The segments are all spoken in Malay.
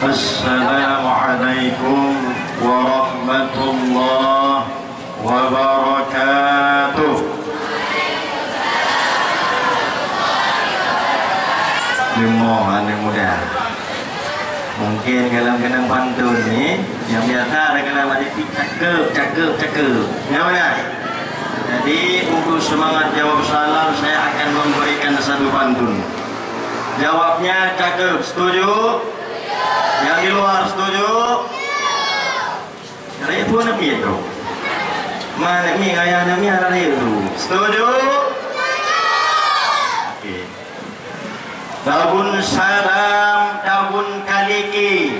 Assalamualaikum warahmatullahi wabarakatuh. Limohan yang muda. Mungkin kalau kena pantun ni, yang biasa ada kena mati cakep. Namanya. Jadi untuk semangat jawab salam, saya akan memberikan satu pantun. Jawabnya cakep, setuju? Yang di luar setuju? Raya pun nak miet tu. Mana mi ayah nak miet raya tu. Setuju? Okey. Tabun salam, tabun kaliki.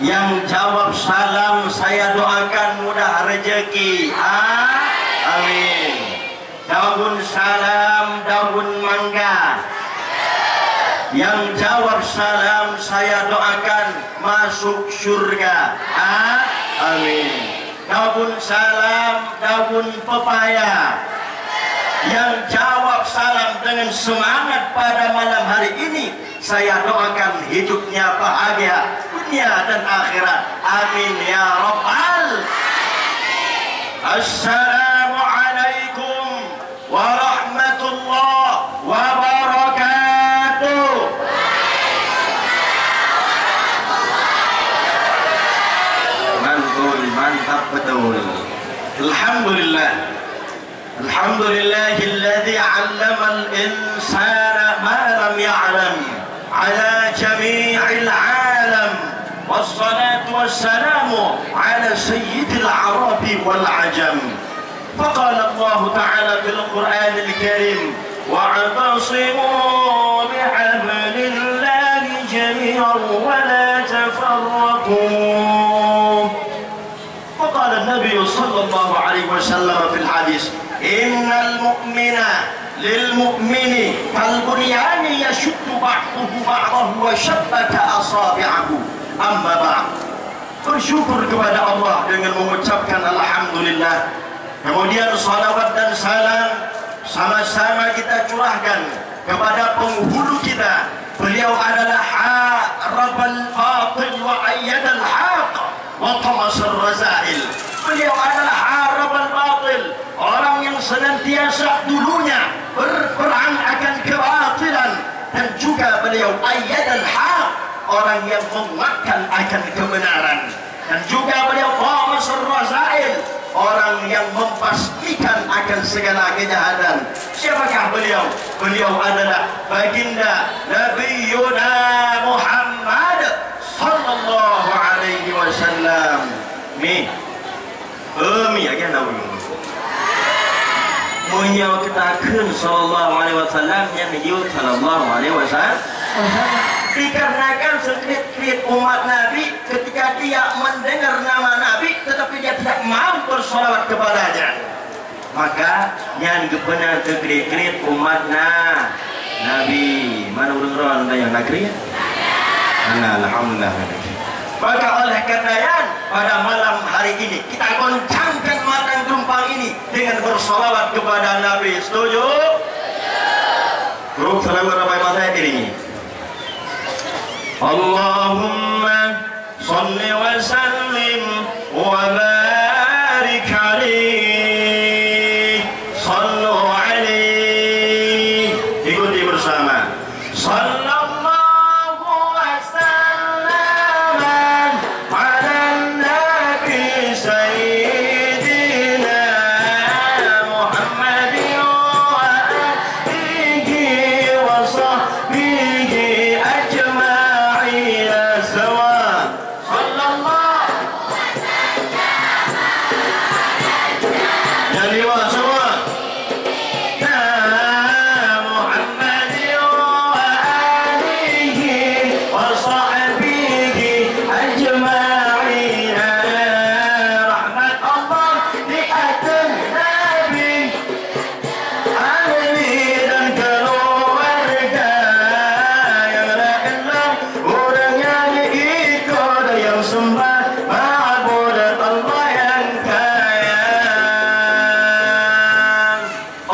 Yang jawab salam saya doakan mudah rezeki. Amin. Daun salam, daun mangga. Yang jawab salam saya doakan masuk surga. Amin. Daun salam, daun pepaya. Yang jawab salam dengan semangat pada malam hari ini, saya doakan hidupnya bahagia dunia dan akhirat. Amin ya rabbal. Assalamualaikum warahmatullahi wabarakatuh. Mantul, mantap betul. Alhamdulillah. Alhamdulillahilladzi 'allamal insana ma lam ya'lam ala jami'il 'alam. Wassalatu wassalamu ala sayyidil arabi wal ajam. Faqala Allah Ta'ala fil Qur'anil Karim wa'tasimu bihablillahi jami'an wa la tafarraqu. Faqala an-nabiy sallallahu alaihi wasallam fil hadis innal mu'mina lil mu'mini kal bunyani yashuddu ba'duhu ba'dahu wa shabbaka asabi'ahu. Amma ba'd. Bersyukur kepada Allah dengan mengucapkan alhamdulillah. Kemudian salawat dan salam sama-sama kita curahkan kepada penghulu kita. Beliau adalah harabal batil wa ayyadal haq wa tamasar razail. Beliau adalah harabal batil, orang yang senantiasa dulunya berperang akan kebatilan, dan juga beliau ayyadal haq, orang yang menguatkan akan kebenaran, dan juga beliau tamasar razail, orang yang mempastikan akan segala kejahatan. Siapakah beliau? Beliau adalah baginda Nabiyuna Muhammad sallallahu alaihi wasallam. Mi akan tahu. Munyau kita kun sallallahu alaihi wasallam yang hidup sallallahu alaihi wasallam. Dikarenakan sekret umat Nabi ketika dia mendengar nama Nabi tetapi dia tidak mau bersolawat kepadanya, maka yang benar sekret umat Nabi mana orang-orang yang negeri alhamdulillah. Maka oleh karenanya pada malam hari ini kita goncangkan matang tumpang ini dengan bersolawat kepada Nabi. Setuju? Grup salawat apa yang saya dirinya. Allahumma salli wa sallim wa barik alaihi. Sallu alaihi. Ikuti bersama. Sallallahu wa sallam ala nabi sayyidina Muhammadin wa alihi wa sahbihi ajma'in.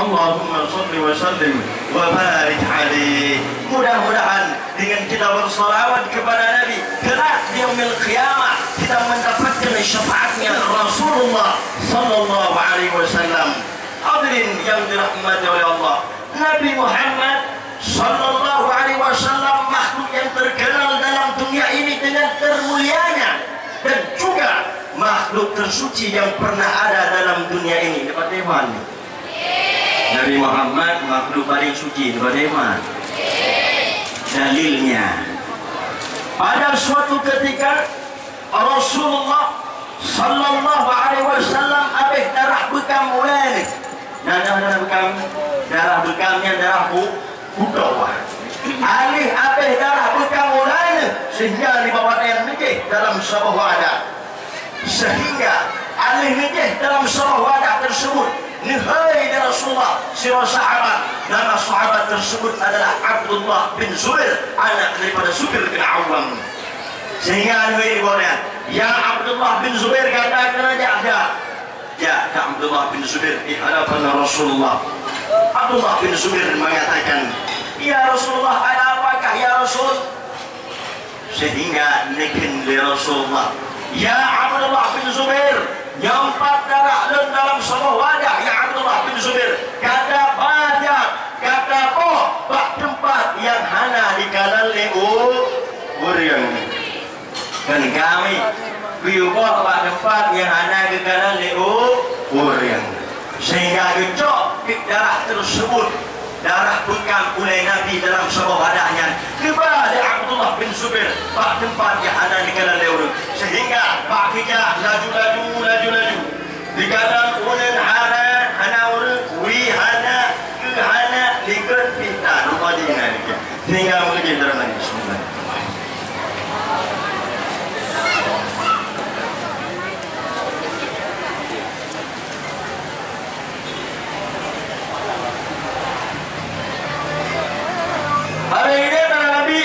Allahumma salli wa sallim wa barik alaihi. Mudah-mudahan dengan kita bersalawat kepada Nabi kelak di yaumil qiyamah kita mendapatkan syafaatnya Rasulullah sallallahu alaihi wasallam. Hadirin yang dirahmati oleh Allah, Nabi Muhammad sallallahu alaihi wasallam makhluk yang terkenal dalam dunia ini dengan termulianya dan juga makhluk tersuci yang pernah ada dalam dunia ini. Dapat iman. Nabi Muhammad makhluk paling suci. Dapat iman. Dalilnya, pada suatu ketika Rasulullah sallallahu alaihi wasallam habis darah bekam ulani. Darah bekamnya darah budak. Alih habis darah bekam ulani sehingga dibawa air nikih dalam sebuah wadah. Sehingga alih nikih dalam sebuah wadah tersebut nihai dari Rasulullah seorang sahabat. Nama sahabat tersebut adalah Abdullah bin Zubair, anak daripada Zubair bin Awam. Sehingga nihai boleh, ya Abdullah bin Zubair katakan aja, ya Abdullah bin Zubair di hadapan Rasulullah. Abdullah bin Zubair mengatakan, ya Rasulullah, ada apakah ya Rasul? Sehingga nikin di Rasulullah, ya Abdullah bin Zubair, nyampat darah dalam sebuah wadah. Ya Abdullah bin Zubair, kata banyak, kata bak tempat yang hana dikalali orang. Dan kami biubah bak tempat yang hana dikalali orang. Sehingga gecok darah tersebut, darah bekam oleh Nabi dalam sebuah wadahnya kepada Abdullah bin Zubair pak tempat yang ada di kanan orang. Sehingga pak kita laju di kanan ulen hana orang wihana kehana likan kita lupa dina dia sehingga mungkin dalam Bismillah. Hari ini para Nabi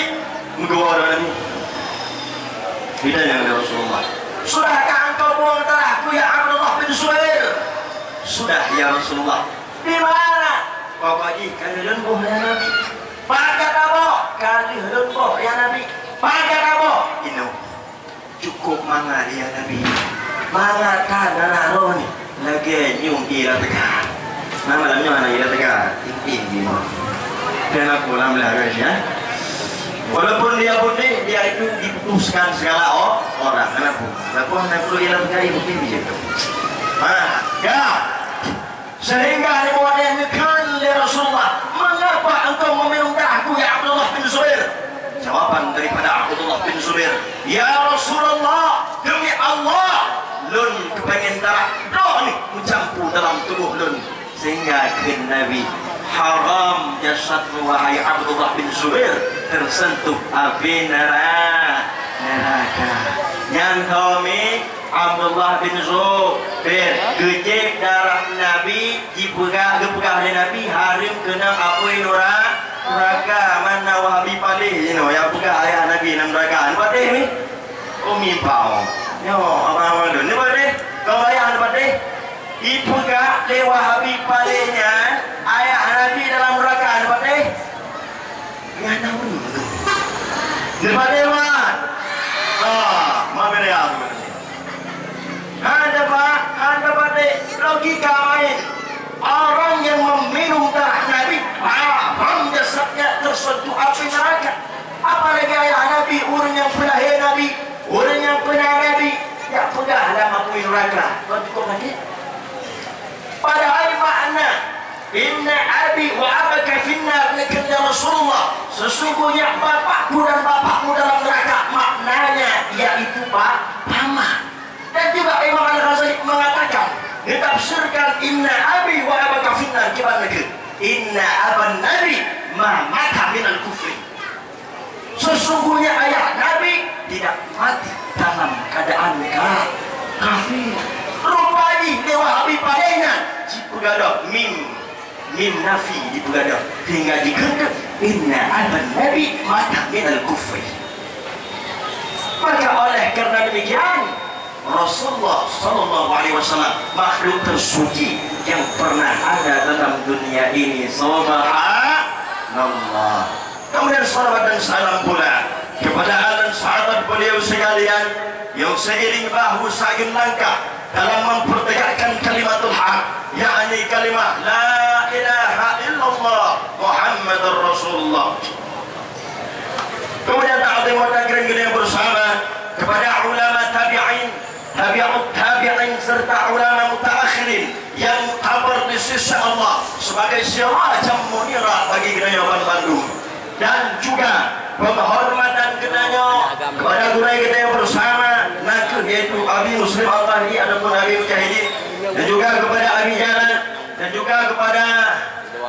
menggawa Nabi tidak yang ada Rasulullah. Sudahkah engkau buang darahku ya Abdullah bin Zubair? Sudah ya Rasulullah. Di mana? Kau kaji kali lembuh ya Nabi. Pakai apa? Kali lembuh ya Nabi. Pakai apa? Ini cukup mangat ya Nabi. Mangat kan anak roh ni lagi nyung ira tegak. Nama dalamnya mana ira tegak? Tinggi ni. Dan aku lamlah ya. Walaupun dia putih, dia itu diputuskan segala orang. Kenapa? Walaupun nak perlu ialah berkali mungkin dia itu. Ya. Sehingga dibawa dia nikah oleh Rasulullah. Mengapa engkau meminum darahku ya Abdullah bin Zubair? Jawaban daripada Abdullah bin Zubair, ya Rasulullah, demi Allah, lun kepengen darah doh ni mencampur dalam tubuh lun sehingga ke Nabi haram jasadmu wahai Abdullah bin Zubair tersentuh api neraka. Yang kami Abdullah bin Zubair gejek darah Nabi dipegah oleh Nabi harim kena api neraka. Mana Wahabi palih yang pegah ayah Nabi dalam neraka. Nampak deh ni? Umi pau. Yo abang ni boleh. Kau ayah nampak deh? Ipegah le Wahabi palihnya ayah Nabi dalam neraka. Nampak deh? Ya tahu ni. Nampak deh mat. Mabere aku. Ada pada logika main. Orang yang meminum darah Nabi, haram jasadnya tersentuh api neraka. Apalagi ayah Nabi, orang yang pernah Nabi, orang yang pernah Nabi, ya pegahlah api neraka. Kau cukup lagi? Padahal makna inna abi wa abaka finnar nikah Rasulullah. Sesungguhnya bapakku dan bapakmu dalam neraka. Maknanya yaitu paman. Dan juga Imam Al-Ghazali mengatakan, ditafsirkan inna abi wa abaka finnar kiban nikah. Inna aban nabi ma mata minal kufri. Sesungguhnya ayah Nabi tidak mati dalam keadaan kafir. Rupanya dewa Habib padanya dipegadah mim nafi dipegadah hingga dikendek inna aban nabi mata minal kufri. Maka oleh karena demikian Rasulullah sallallahu alaihi wasallam makhluk tersuci yang pernah ada dalam dunia ini. Subhanallah. Kemudian salawat dan salam pula kepada ahli sahabat beliau sekalian yang seiring bahu sayun langkah dalam mempertegakkan kalimatul haq, yakni kalimat la ilaha illallah Muhammadur Rasulullah. Kemudian ta'zim wa takrim beliau bersama kepada ulama tabi'in, tabi'ut tabi'in serta ulama mutaakhirin yang kabar di sisi Allah sebagai sirajam munirah bagi Gedayawan Bandung, dan juga penghormatan kedanya kepada gurai kita yang bersama nakul yaitu Abi Muslim Al-Bahri adapun Abi Mujahidin, dan juga kepada Abi Jalan, dan juga kepada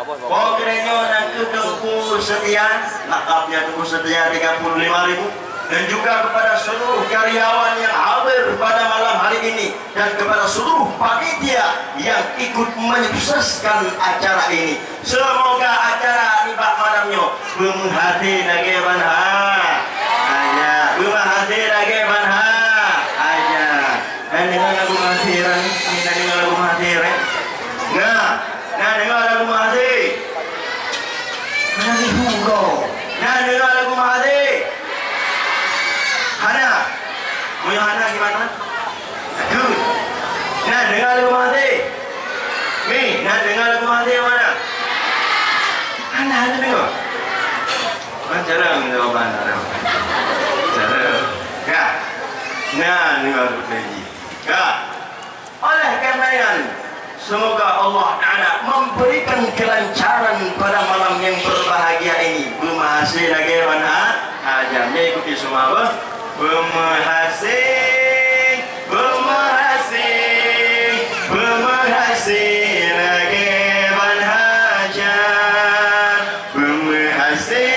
pokrenyo nakul Tengku Setia, lakapnya Tengku Setia 35.000, dan juga kepada seluruh karyawan yang hadir pada malam hari ini, dan kepada seluruh panitia yang ikut menyukseskan acara ini. Semoga acara ini bak malamnya berhati lagi banha aja, berhati lagi banha aja. Dan dengan lagu mahdiran, kita dengan lagu mahdiran. Nah dengan lagu mahdi. Nanti hugo. Nah dengan lagu mahdi. Hana, punya Hana gimana? Good. Nah dengar lagu mahdi. Mi, nah dengar lagu mahdi mana? Hana dengar. Jarang jawaban jarang. Ya. Nah dengar lagi. Ya. Oleh karena yang semoga Allah Ta'ala memberikan kelancaran pada malam yang berbahagia ini. Bermahasih lagi mana? Ajamnya ikuti semua apa? Bermahasih, bermahasih, bermahasih lagi manhajar. Bermahasih,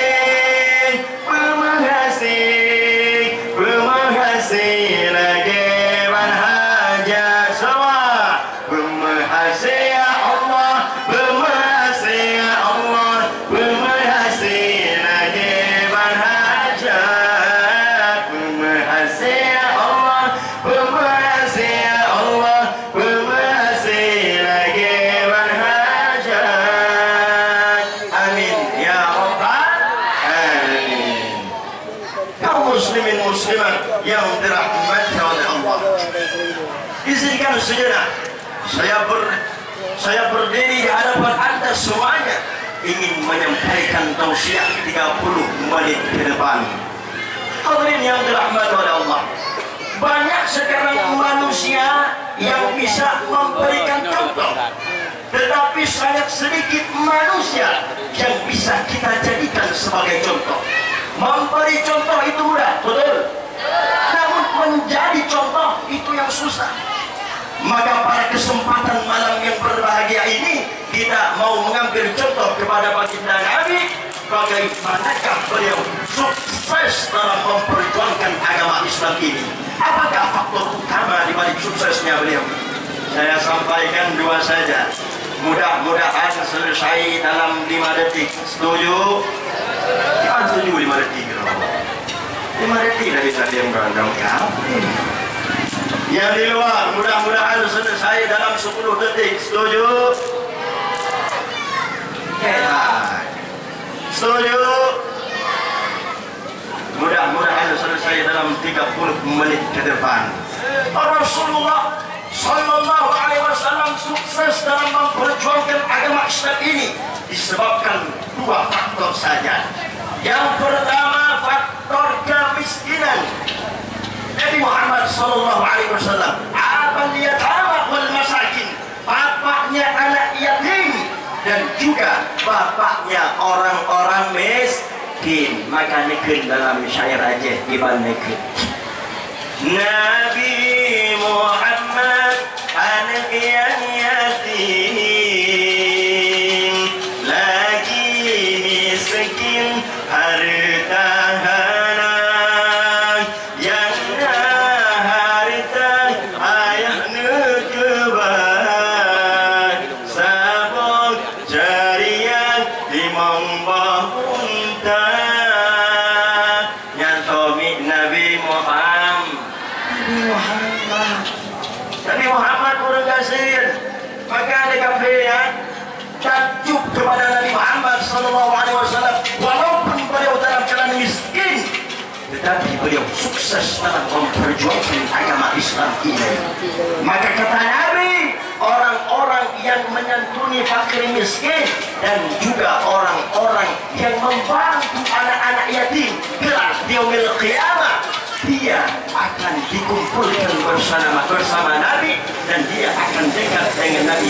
bermahasih, bermahasih lagi manhajar. Semua bermahasih ya Allah, bermahasih ya Allah, bermahasih lagi manhajar. Muslimin muslimat yang dirahmati oleh Allah, izinkan sejenak saya berdiri di hadapan Anda semuanya ingin menyampaikan tausiah 30 menit ke depan. Hadirin yang dirahmati oleh Allah, banyak sekarang manusia yang bisa memberikan contoh, tetapi sangat sedikit manusia yang bisa kita jadikan sebagai contoh. Memberi contoh itu mudah, betul. Namun menjadi contoh itu yang susah. Maka pada kesempatan malam yang berbahagia ini kita mau mengambil contoh kepada baginda Nabi, bagaimanakah beliau sukses dalam memperjuangkan agama Islam ini. Apakah faktor utama di balik suksesnya beliau? Saya sampaikan dua saja. Mudah-mudahan selesai dalam 5 detik. Setuju? Jangan setuju 5 detik. 5 detik dah bisa diam berandam kau. Yang di luar, mudah-mudahan selesai dalam 10 detik. Setuju? Setuju? Mudah-mudahan selesai dalam 30 menit ke depan. Rasulullah Sallallahu Alaihi Wasallam sukses dalam memperjuangkan agama Islam ini disebabkan 2 faktor saja. Yang pertama faktor kemiskinan. Nabi Muhammad Sallallahu Alaihi Wasallam abal yatama wal masakin, bapaknya anak yatim dan juga bapaknya orang-orang miskin. Maka nikah dalam syair aja iban nikah. Nabi Muhammad anak yang yatim, lagi miskin harta yang harta ayah nekeban sabuk jarian limang bahunta nyantomi Nabi Muhammad. Nabi Muhammad orang kasir Sallallahu Alaihi Wasallam, walaupun beliau dalam keadaan miskin, tetapi beliau sukses dalam memperjuangkan agama Islam ini. Maka kata Nabi, orang-orang yang menyantuni fakir miskin dan juga orang-orang yang membantu anak-anak yatim kelak di yaumil qiyamah, dia akan dikumpulkan bersama Nabi dan dia akan dekat dengan Nabi.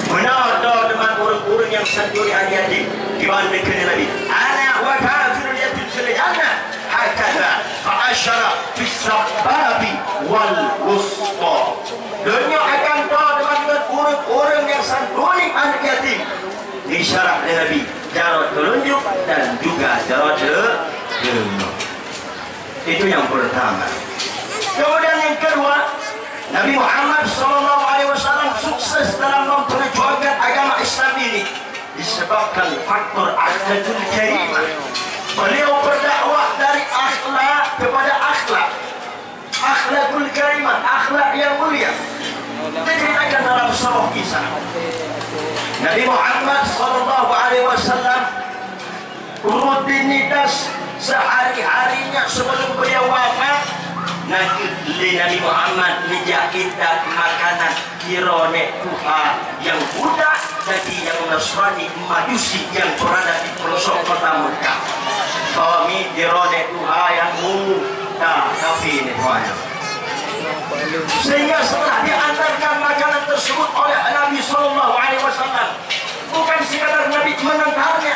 Menurut dengan orang-orang yang santuni anak yatim dibandingkan Nabi, anak wa kafirul yatim fil jannah hakadha fa'asyara bis sababi wal wusta. Dunia akan tahu dengan orang-orang yang santuni anak yatim disyarat oleh Nabi jarak telunjuk dan juga jarak telunjuk. Itu yang pertama. Kemudian yang kedua, Nabi Muhammad SAW sukses dalam memperjuangkan agama Islam ini disebabkan faktor akhlakul karimah. Beliau berdakwah dari akhlak kepada akhlak. Akhlakul karimah, akhlak yang mulia. Diceritakan dalam sebuah kisah. Nabi Muhammad SAW rutinitas sehari-harinya sebelum beliau wafat, Nabi Muhammad menjahitkan makanan kirone Tuhan yang Buddha jadi yang Nasrani Majusi yang berada di pelosok kota Mekah. Kami kirone Tuhan yang Buddha tapi ini Tuhan. Sehingga setelah diantarkan makanan tersebut oleh Nabi Sallallahu Alaihi Wasallam, bukan sekadar Nabi menantarnya,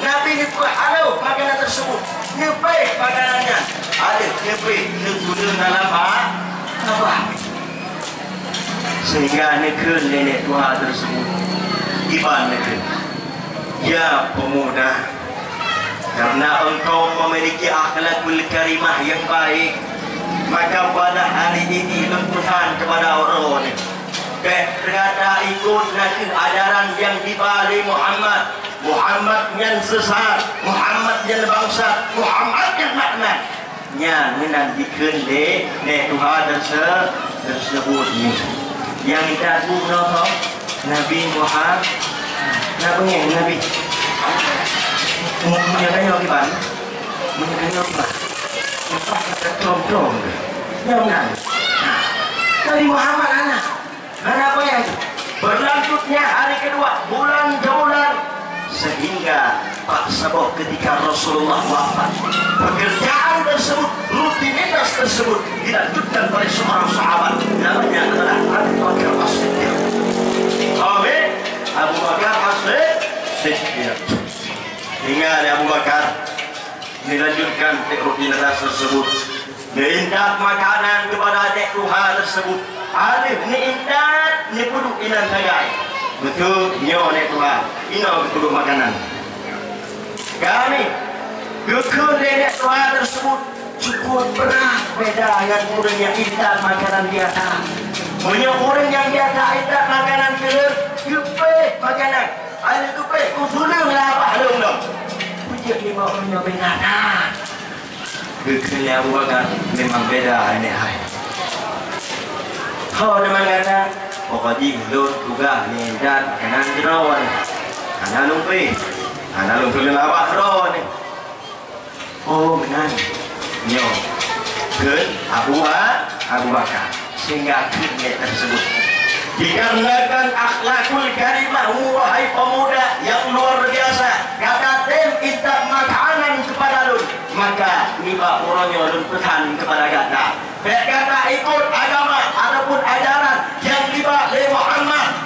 Nabi ini telah halau makanan tersebut, nyepeh makanannya, ada nyepeh negara dalam apa? Sehingga negeri nenek tua tersebut iban negeri, ya pemuda, karena engkau memiliki akhlakul karimah yang baik, maka pada hari ini lentuhan kepada orang ini. Berkata ikut nanti ajaran yang dibalik Muhammad yang sesat, Muhammad yang bangsa, Muhammad yang makna nya menantikan Tuhan tersebut ni yang kita bunuh Nabi Muhammad Nabi menyerahnya gimana trom jangan Nabi Muhammad anak apa yang berlanjutnya hari kedua bulan ke bulan sehingga Pak Sabok ketika Rasulullah wafat, pekerjaan tersebut, rutinitas tersebut dilanjutkan oleh seorang sahabat namanya adalah Abu Bakar As-Siddiq. Amin. Abu Bakar As-Siddiq. Hingga Abu Bakar dilanjutkan rutinitas tersebut, minta makanan kepada adik Tuhan tersebut. Alif ni indat ni kudu inan sagai. Betul nyo ni Tuhan. Ino kudu makanan. Kami gekun nenek Tuhan tersebut cukup berat beda dengan orang yang indat makanan biasa. Punya orang yang biasa indat makanan kelur, kupe makanan. Alif kupe kusulung lah apa halung dong. Pujian lima orangnya beda. Gekun Abu Bakar memang beda ini hai. Kau dengan kata, pokoknya belum juga ni dan kanan jerawan, kanan lumpi dengan apa ron? Oh benar, nyo, ke Abu Bakar sehingga akhirnya tersebut. Dikarenakan akhlakul karimah wahai pemuda yang luar biasa, kata tem intak makanan kepada lun, maka niba orangnya lun pesan kepada kata. Kata ikut agama ataupun ajaran yang dibawa oleh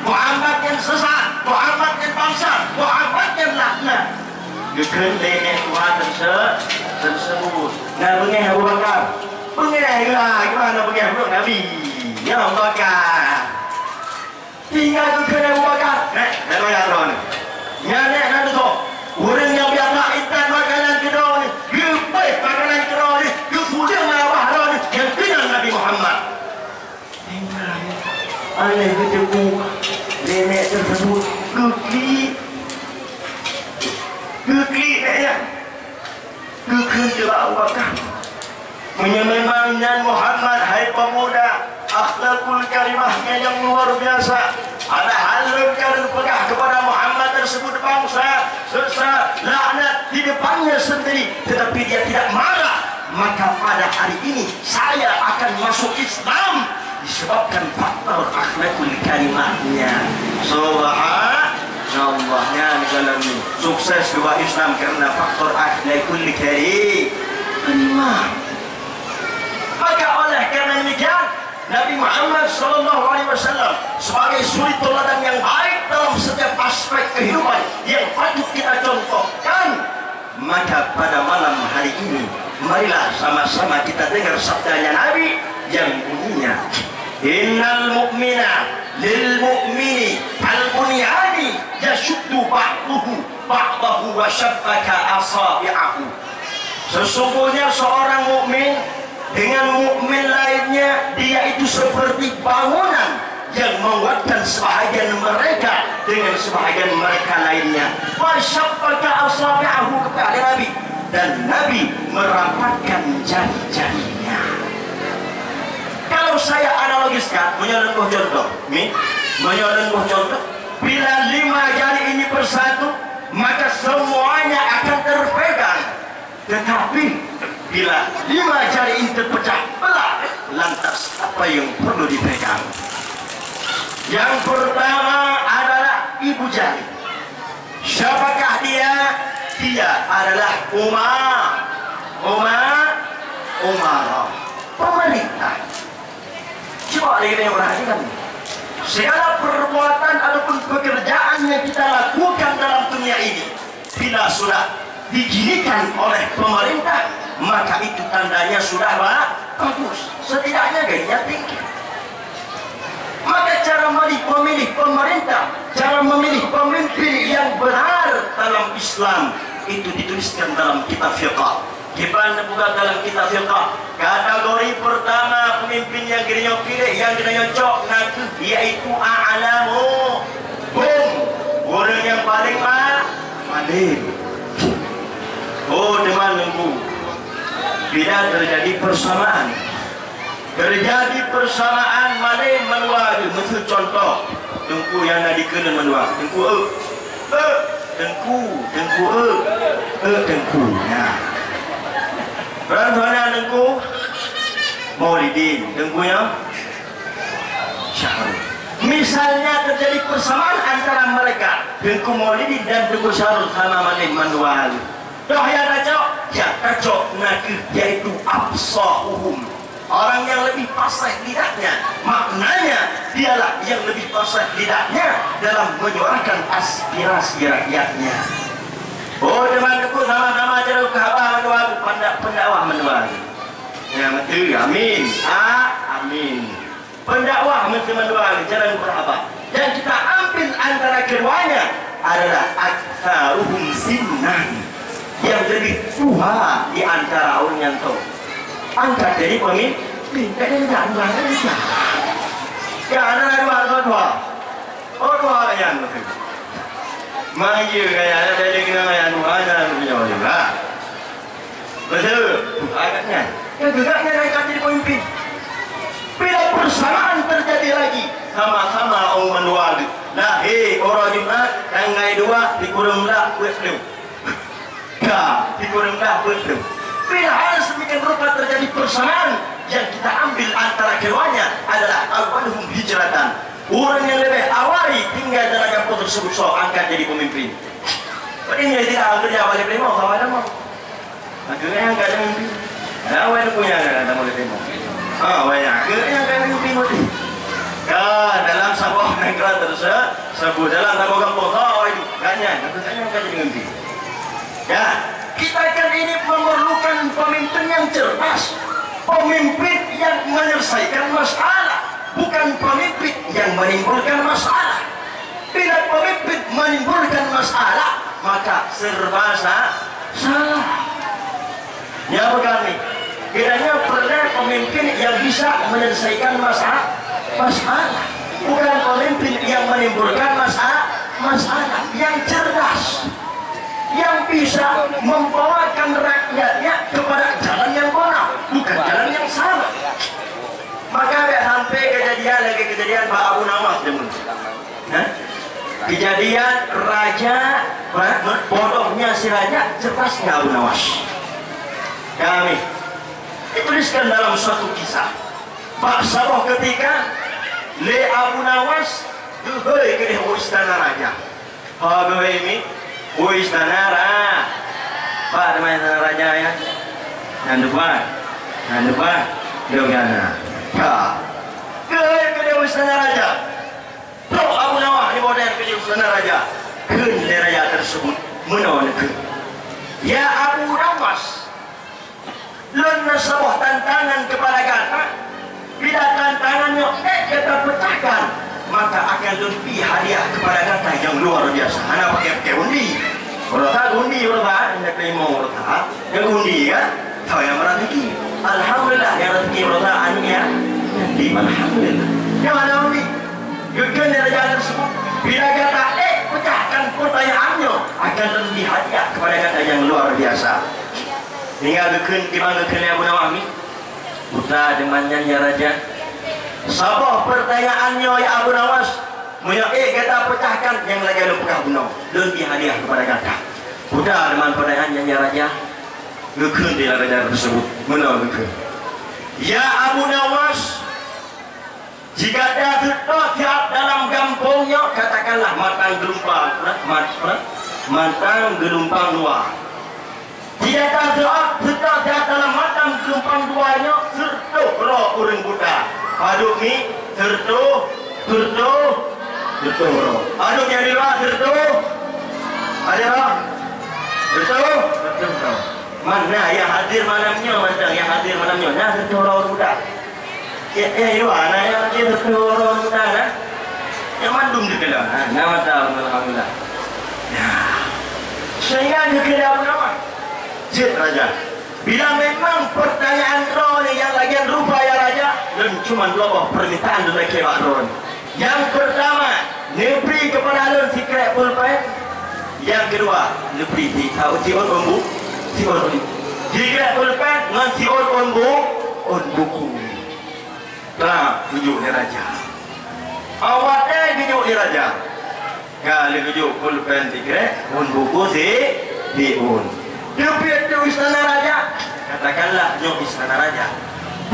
Muhammad yang sesat, Muhammad yang bangsa, Muhammad yang laknat. Gekun nenek Tuhan tersebut. Nah bengih Abu Bakar, bengih lah gimana bengih belum Nabi? Ya Abu Bakar. Tinggal gekun Abu Bakar. Nek bayar ron. Nek nanti tu. Orang yang biasa intan makanan kedua ni, gepeh makanan kedua ni, gepudang mawah ron yang kenal Nabi Muhammad. Aneh ketemu nenek tersebut gekli neknya gekli jelah Abu Bakar menyemangkan Muhammad hai pemuda akhlakul karimahnya yang luar biasa ada halun karun pegah kepada Muhammad tersebut bangsa, sesat, laknat di depannya sendiri, tetapi dia tidak marah, maka pada hari ini saya akan masuk Islam disebabkan faktor akhlakul karimahnya. Subhanallahnya dalam sukses dua Islam karena faktor akhlakul karimah. Maka oleh karena demikian Nabi Muhammad SAW sebagai suri teladan yang baik dalam setiap aspek kehidupan yang patut kita contohkan. Maka pada malam hari ini marilah sama-sama kita dengar sabdanya Nabi yang bunyinya, innal mu'mina lil mu'mini al bunyani yashuddu ba'duhu ba'dahu wa shabbaka asabi'ahu. Sesungguhnya seorang mukmin dengan mukmin lainnya, dia itu seperti bangunan yang menguatkan sebahagian mereka dengan sebahagian mereka lainnya. Wa shabbaka asabi'ahu kepada Nabi, dan Nabi merapatkan jari-jarinya. Kalau saya analogiskan, menyelengguh contoh, menyelengguh contoh, bila 5 jari ini bersatu, maka semuanya akan terpegang. Tetapi bila 5 jari ini terpecah belah, lantas apa yang perlu dipegang? Yang pertama adalah ibu jari. Siapakah dia? Dia adalah umarah, pemerintah. Coba kita perhatikan, segala perbuatan ataupun pekerjaan yang kita lakukan dalam dunia ini, bila sudah diginikan oleh pemerintah, maka itu tandanya sudah bagus, setidaknya gajinya tinggi. Maka cara memilih pemerintah, cara memilih pemimpin yang benar dalam Islam itu dituliskan dalam kitab fiqh. Kita buka dalam kitab fiqh, kategori pertama pemimpin yang kita pilih, yang kita nyocok nanti, yaitu a'lamu orang yang paling adil. Oh teman nunggu, bila terjadi persamaan, malih menua itu contoh tengku yang ada dikena menua tengku nah berapa tengku Maulidin, tengkunya Syahrul. Misalnya terjadi persamaan antara mereka, tengku Maulidin dan tengku Syahrul sama malih menua. Dah yang kacau nak yaitu absahuhum, orang yang lebih fasih lidahnya. Maknanya dialah yang lebih fasih lidahnya dalam menyuarakan aspirasi rakyatnya. Oh teman-temanku, sama-sama cara kabar mendoa, pendakwah mendoa. Yang betul, amin. Amin. Pendakwah mesti mendoa, cara berapa? Dan kita ambil antara keduanya adalah aktsaruhum sinnan, yang lebih tua di antara orang yang tahu. Angkat dari pemimpin, tidak ada. Ya ada dua. Oh dua yang lebih. Maju kayak ada kena yang dua yang punya juga. Betul, agaknya. Yang gegaknya angkat jadi pemimpin. Bila persamaan terjadi lagi, sama-sama orang mendual. Nah, orang Jumat tanggal 2 dikurunglah Muslim. Dikurunglah Muslim. Bila hal semikian rupa terjadi persamaan, yang kita ambil antara keduanya adalah awalhum hijratan. Orang yang lebih awali tinggal dalam kampung tersebut, so angkat jadi pemimpin. Ini tidak kerja balik primo, sama ada mau. Akhirnya angkat jadi pemimpin. Nah, awal punya ada boleh primo. Banyak. Akhirnya angkat jadi pemimpin tadi. Dalam sebuah negara tersebut, dalam sebuah kampung, itu kayaknya angkat jadi pemimpin. Ya. Kita kan ini memerlukan pemimpin yang cerdas, pemimpin yang menyelesaikan masalah, bukan pemimpin yang menimbulkan masalah. Bila pemimpin menimbulkan masalah, maka serba salah. Ya begini, kiranya pernah pemimpin yang bisa menyelesaikan masalah, bukan pemimpin yang menimbulkan masalah, yang cerdas, yang bisa membawakan rakyatnya kepada jalan yang benar, bukan jalan yang salah. Maka sampai kejadian Pak Abu Nawas demun. kejadian raja, bodohnya si raja, cerdasnya Abu Nawas. Kami dituliskan dalam suatu kisah. Pak Sabah ketika le Abu Nawas duhai ke istana raja. Hago ini istana raja. Pak nama istana raja ya. Nandupa, Dogana. Pak, ke istana raja. Bro Abu Nawas di bawah ke istana raja. Kun le raja tersebut menawan ke. Ya Abu Nawas, lun sebuah tantangan kepada kata. Bila tantangannya kita pecahkan, maka akan lebih hadiah kepada kata yang luar biasa. Anak pakai undi, orang undi orang, anda terima orang, yang undi ya, tahu yang rezeki. Alhamdulillah yang rezeki orang anu ya, di alhamdulillah. Yang mana undi? Yukan raja tersebut. Bila kata pecahkan pertanyaannya, akan lebih hadiah kepada kata yang luar biasa. Hingga gimana Abu Nawas? Putra demannya ya raja. Sabah pertanyaannya ya Abu Nawas. Punya kita pecahkan yang lagi lupa bunuh. Lebih hadiah kepada kata. Putra deman pertanyaannya ya raja. Lekun dia raja tersebut. Mana lekun? Ya Abu Nawas, jika dia tertiap dalam kampungnya, katakanlah matang gelumpang dua. Tidak terdapat dalam matang gelombang duanya sertuh roh orang Buddha. Aduk ni sertuh roh. Aduk yang di luar sertuh. Ada roh. Sertuh roh. Mana yang hadir malamnya, mana yang hadir malamnya. Nah sertuh roh Buddha. Itu mana yang hadir sertuh roh Buddha nah? Yang mandum juga lah. Nama tahu alhamdulillah. Nah, sehingga juga Abu Nawas. Raja, bila memang pertanyaan roh ni yang lagian rupa ya raja, dan cuma dua permintaan dari kewak roh. Yang pertama, nebri kepada alun si krek pulpen. Yang kedua, nebri si on ombu, si on krek pulpen dengan si on buku. Nah, tujuh ni raja. Awaknya tujuh ni raja. Kali tujuh pulpen si krek, on buku si on. Debit di istana raja, katakanlah nyok istana raja.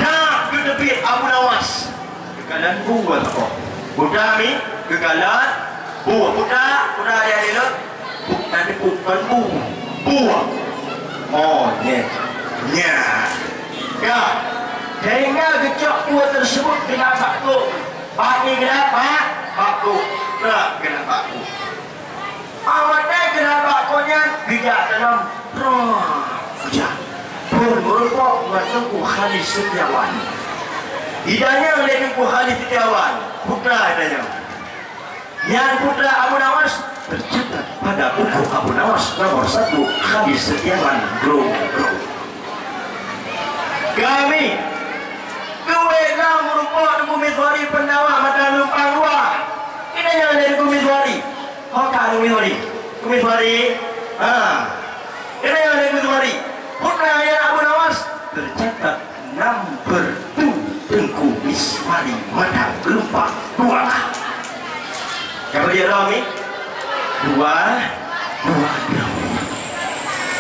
Nah, debit Abu Nawas, kekalan buah apa? Budak ni kekalan buah. Budak dia ni lo, nanti bukan buah. Monyet, ya. Sehingga kecok tua tersebut kenapa tu? Bagi kenapa? Baku, kenapa aku? Awalnya kenapa konya bijak dalam roh bijak pun merupuk bertemu Khalid Setiawan. Idanya lebih Khalid Setiawan putra adanya. Yang putra Abu Nawas tercatat pada buku Abu Nawas nomor 1 Khalid Setiawan Grow. Kami kewena merupuk dengan Mizwari pendawa mata lumpang luar. Idanya dari Mizwari. Kau Kumiswari, ini yang ada Kumiswari. Putra yang Abu Nawas tercatat nomor 2 Tengku Miswari mata gelombang 2. Siapa dia Rami? 2.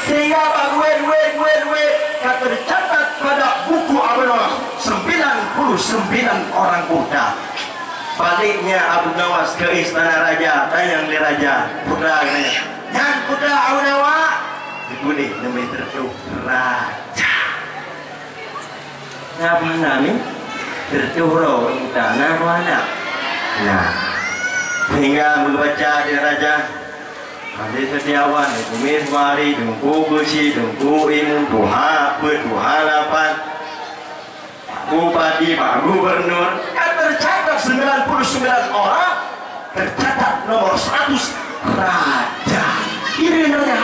Sehingga Pak gue tercatat pada buku Abu Nawas 99 orang Buddha. Baliknya Abu Nawas ke istana raja, tanya oleh raja, putra katanya, yang putra Abu Nawas dipulih demi tertuh raja. Apa nami? Tertuh roh kita nama. Nah, sehingga membaca di raja, Khalid Setiawan, Kumiswari, Dungku Besi, Dungku Imun, Tuha, Lapan, Bupati, Pak Gubernur, kan tercatat 99 orang, tercatat nomor 100 raja. Ini raja.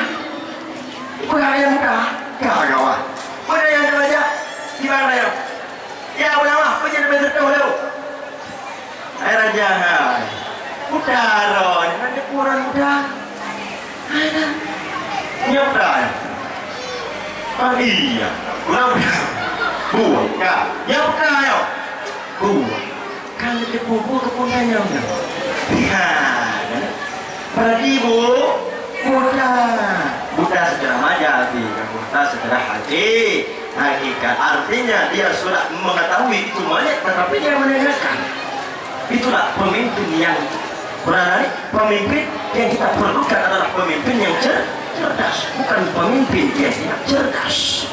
Bukan yang mudah, kawan. Mana yang raja? Gimana ya? Ya ulama, punya betul tahu. Hai raja, hai. Mudah loh, nanti kurang mudah. Ada. Nyopra. Oh iya, kurang mudah. Bukan, ya bukan ayo. Bukan, kalau dipupu kepunanya. Ya, Pergi bu, Buddha secara majazi, Buddha secara hakikat. Artinya dia sudah mengetahui itu monyet, tetapi dia mendengarkan. Itulah pemimpin yang berani. Pemimpin yang kita perlukan adalah pemimpin yang cerdas, bukan pemimpin yang tidak cerdas.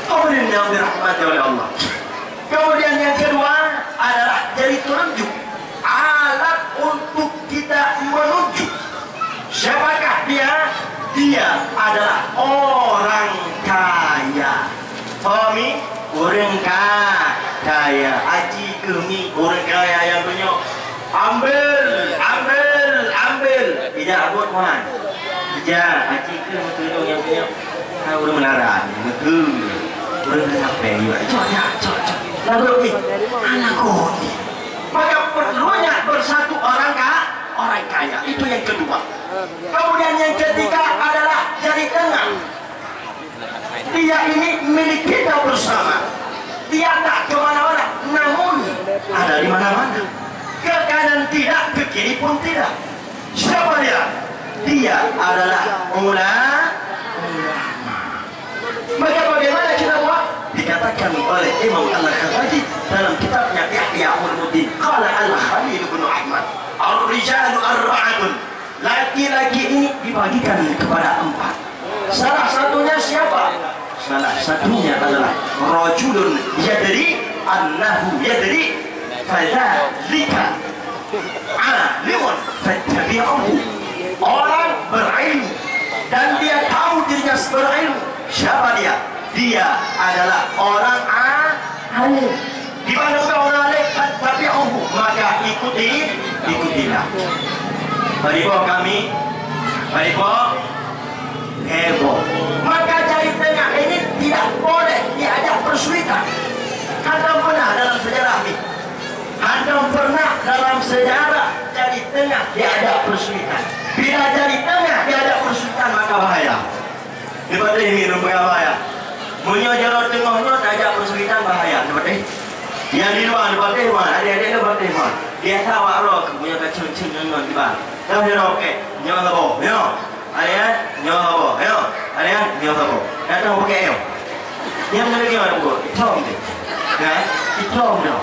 Kemudian yang dirahmati oleh Allah. Kemudian yang kedua adalah jari telunjuk, alat untuk kita menunjuk. Siapakah dia? Dia adalah orang kaya. Pahami? Orang kaya. Aji kami orang kaya yang punya. Ambil. Tidak abut tuan. Tidak. Aji kami tolong yang punya. Orang melarang. Betul. Orang sampai juga. Cok. Lalu ni. Anak koni. Maka perlunya bersatu orang kaya. Itu yang kedua. Kemudian yang ketiga adalah jari tengah. Dia ini milik kita bersama. Dia tak kemana-mana, namun ada di mana-mana. Ke kanan tidak, ke kiri pun tidak. Siapa dia? Dia adalah ulama. Maka bagaimana kita buat? Dikatakan oleh Imam Al-Khattabi dalam kitabnya Ihya Ulumuddin. Qala Al-Khalil bin Ahmad, ar-rijalu arba'atun. Laki-laki ini dibagikan kepada 4. Salah satunya siapa? Salah satunya adalah rajulun yadri annahu yadri fadzalika alimun fattabi'uhu. Orang berilmu dan dia tahu dirinya berilmu. Siapa dia? Dia adalah orang alim. Di mana orang alim fattabi'uhu, maka ikutilah. Baribo kami, heboh. Maka jari tengah ini tidak boleh diajak persuitan. Anda pernah dalam sejarah ini, Anda pernah dalam sejarah jari tengah diajak persuitan. Bila jari tengah diajak persuitan maka bahaya. Daripada ini rumah bahaya. Punya jalan tengahnya diajak persuitan bahaya. Daripada yang di luar adik-adik luar. Dia tahu arah punya kacung-kacung di bawah. Dah dia okey. Nyawa apa? Yo. Ayat nyawa apa? Yo. Ayat nyawa apa? Datang pakai yo. Yang lagi ada buat. Tom ni. Kan? Tom dia.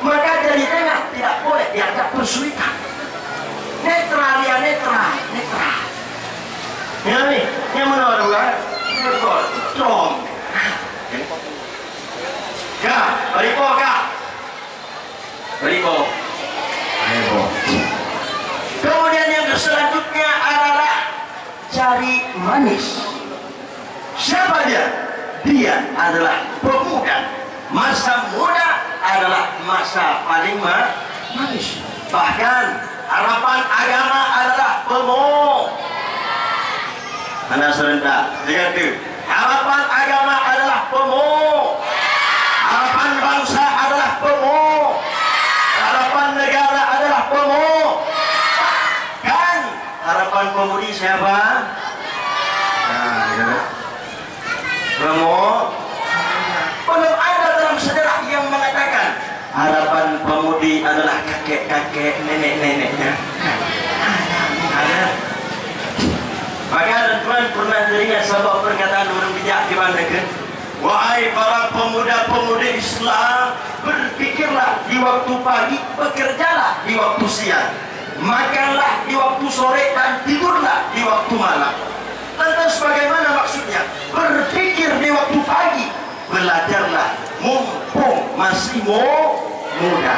Maka jadi tengah tidak boleh diajak persuitan. Netral. Yang ni, yang mana ada buat? Netral. Tom. Kah? Baripo. Kemudian yang selanjutnya adalah jari manis. Siapa dia? Dia adalah pemuda. Masa muda adalah masa paling manis. Bahkan harapan agama adalah Anda serentak. Lihat tu. Harapan agama adalah harapan bangsa adalah harapan negara adalah kan harapan pemudi siapa? Belum ada dalam sejarah yang mengatakan harapan pemudi adalah kakek-kakek nenek-neneknya. Ada. Maka tuan pernah teringat sebuah perkataan orang bijak di mana kan? Wahai para pemuda-pemudi Islam, berpikirlah di waktu pagi, bekerjalah di waktu siang, makanlah di waktu sore, dan tidurlah di waktu malam. Lantas bagaimana maksudnya? Berpikir di waktu pagi, belajarlah mumpung masih muda.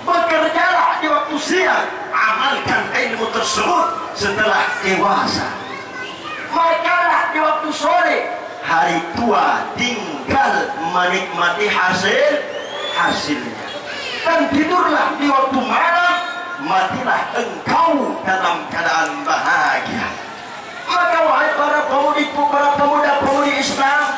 Bekerjalah di waktu siang, amalkan ilmu tersebut setelah dewasa. Makanlah di waktu sore, hari tua tinggal menikmati hasilnya. Dan tidurlah di waktu malam, matilah engkau dalam keadaan bahagia. Maka wahai para pemuda-pemudi Islam,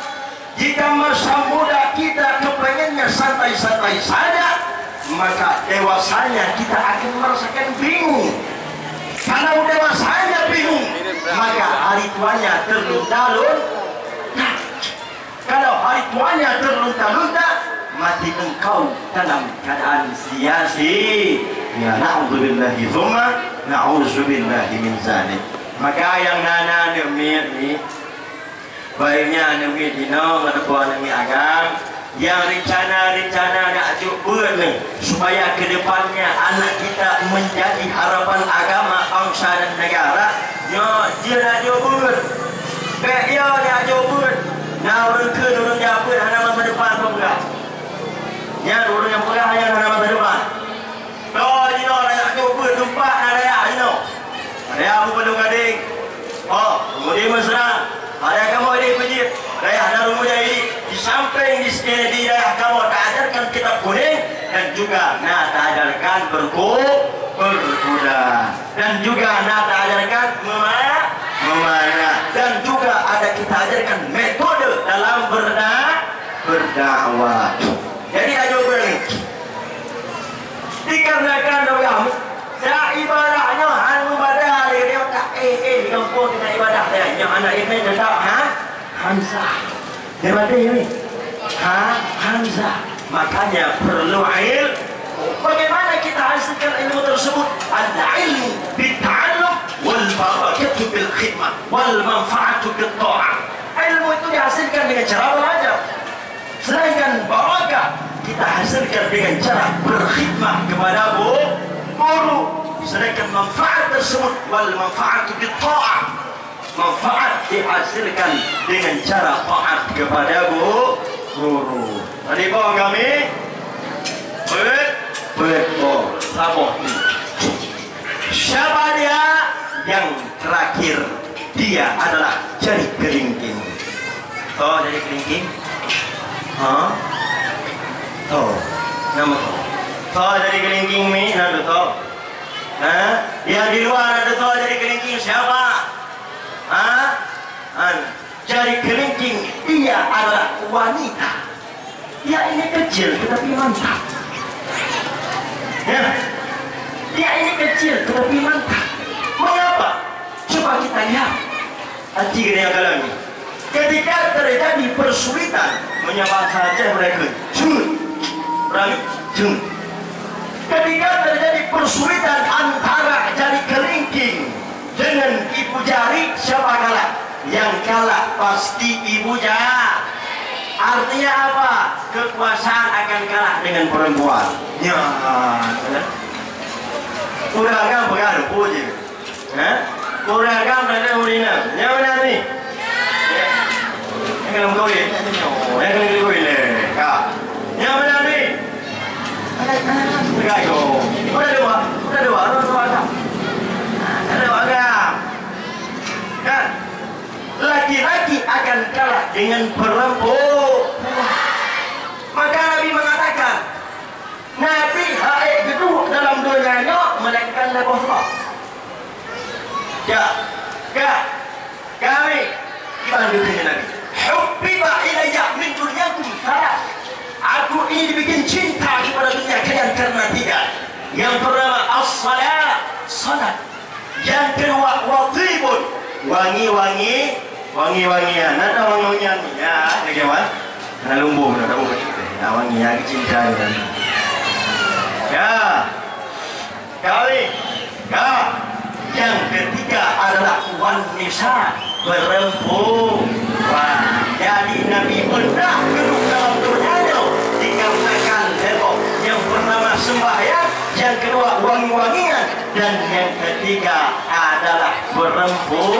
jika masa muda kita kepengennya santai-santai saja, maka dewasanya kita akan merasakan bingung. Kalau dewasanya bingung, maka hari tuanya terlunta-lunta. Kalau hari tuanya terlunta-lunta, mati engkau dalam keadaan sia-sia. Ya, na'udzubillahi thumma na'udzubillahi min zalik. Maka yang nana ni baiknya nemi dino ngedepan nemi agam yang rencana nak cuba ni supaya kedepannya anak kita menjadi harapan agama bangsa dan negara. Dia nak cuba baik dia nak cuba nak orang ke orang jawab anak masa depan pula ya orang yang pula yang anak masa depan dia nak cuba tempat ada ada apa perlu gading kemudian mesra ada kamu ini penjir daya ada rumah ini di samping di sini di daya kamu tak ajarkan kitab kuning dan juga nak ajarkan berkuda dan juga nak ajarkan memanah dan juga ada kita ajarkan metode dalam berdakwah. Jadi ada berani dikarenakan doa dah ibadahnya anu ibadah dia tak di kampung kita ibadah dia yang anak ini tetap Hamzah daripada ini Hamzah. Makanya perlu ilmu. Bagaimana kita hasilkan ilmu tersebut? Al-ilmu bil-ta'allum wal-barakatu bil-khidmah wal-manfa'atu bil-ta'ah. Ilmu itu dihasilkan dengan cara belajar, sedangkan barakah kita hasilkan dengan cara berkhidmah kepada guru. Sedangkan manfaat tersebut wal manfaatu bil-ta'ah, manfaat dihasilkan dengan cara taat kepada guru. Tadi bawa kami sabar. Siapa dia? Yang terakhir dia adalah jari kelingking. Jari kelingking? Nama jari kelingking ni ada yang di luar ada jari kelingking siapa? Jari kelingking dia adalah wanita. Dia ini kecil tetapi mantap. Ya, dia ini kecil tetapi mantap. Mengapa? Coba kita lihat hati yang kalau ini. Ketika terjadi persulitan menyapa saja mereka, ketika terjadi persulitan antara jari kelingking dengan ibu jari, siapa kalah? Yang kalah pasti ibu jari. Artinya apa? Kekuasaan akan kalah dengan perempuan. Ya, kurangkan pengaruh puji. Kurangkan pada urina. Yang mana ni? Yang kalau kau ini, yang kalau kau ini, kak. Yang mana ni? Tegak yo. Udah dua, orang tua tak? Ada agam. Kan? Laki-laki akan kalah dengan perempuan. Maka Nabi mengatakan, Nabi haid gedung dalam dunianya melainkan lepas Allah. Ya, kami dibantu dengan Nabi. Hubbiba ilayya min dunyakum salas. Aku ini dibikin cinta kepada dunia kalian karena tiga. Yang pertama as-salat, salat. Yang kedua watibun, wangi-wangian. Ada wangi-wangian ya, kawan. Ada lumbuh, ada lumbuh. Ada wangi yang cinta kan. Ya. Yang ketiga adalah wanita perempuan. Jadi Nabi pernah duduk dalam dunianya dikarenakan yang pertama sembahyang, yang kedua wangi-wangian, dan yang ketiga adalah perempuan.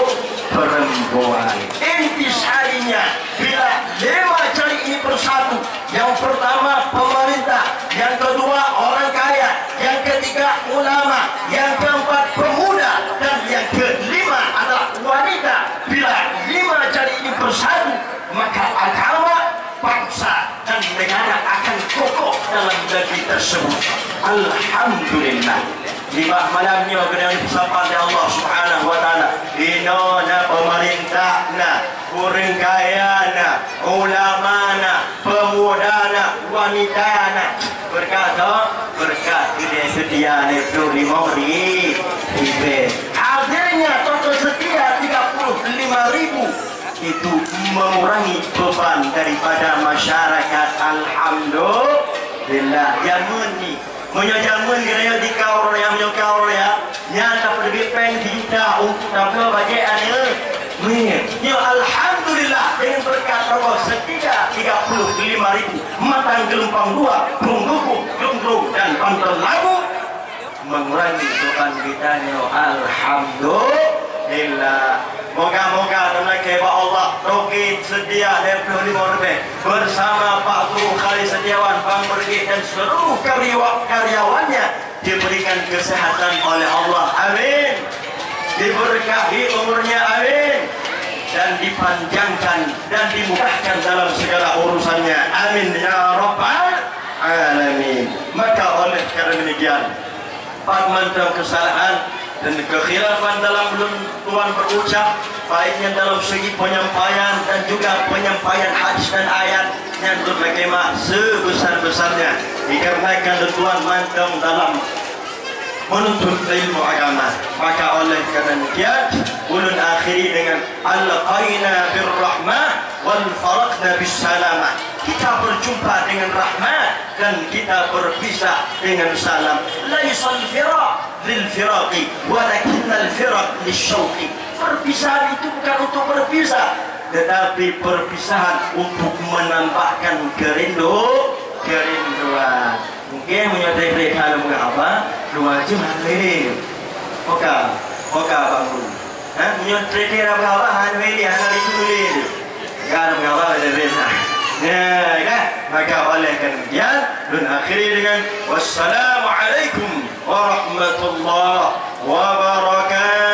Intisarinya bila 5 cari ini persatu. Yang pertama pemerintah, yang kedua orang kaya, yang ketiga ulama, yang keempat pemuda, dan yang kelima adalah wanita. Bila 5 cari ini bersatu, maka agama, bangsa, dan negara akan kokoh dalam negeri tersebut. Alhamdulillah. Lima malamnya kena disapa oleh Allah Subhanahu wa taala. Inona pemerintahna, orang kayana, ulamana, pemudana, wanitana. Berkat dia sedia itu 5.000. Akhirnya total setia 35.000. Itu mengurangi beban daripada masyarakat. Alhamdulillah. Yang ini menyajamun geraya di kaur yang menyokau ya nyata lebih peng juta untuk dapat bagian ini alhamdulillah dengan berkat Allah setiga 35.000 matang gelempang 2 tungguku gelung dan pantal lagu mengurangi beban kita alhamdulillah. Moga-moga dengan keba Allah Rogi sedia dari bersama Pak Guru Khalid Setiawan Pambergi dan seluruh karyawannya diberikan kesehatan oleh Allah, amin, diberkahi umurnya, amin, dan dipanjangkan dan dimudahkan dalam segala urusannya, amin ya rabbal alamin. Maka oleh karena demikian pemantau kesalahan dan kekhilafan dalam Tuhan berucap baiknya dalam segi penyampaian dan juga penyampaian hadis dan ayat yang berbagai sebesar-besarnya dikarenakan Tuhan mantap dalam menuntut ilmu agama. Maka oleh karena demikian ulun akhiri dengan alqaina birrahmah wal faraqna bisalamah. Kita berjumpa dengan rahmat dan kita berpisah dengan salam. Laisal firaq lil firaqi walakinnal firaq lisyauqi. Perpisahan itu bukan untuk berpisah, tetapi perpisahan untuk menambahkan kerinduan. Mungkin menyadari kalau apa dua jam hari oke bangun menyadari apa hari hari itu kan mengapa dari ya kan. Maka oleh kemudian dan akhiri dengan wassalamualaikum warahmatullahi wabarakatuh.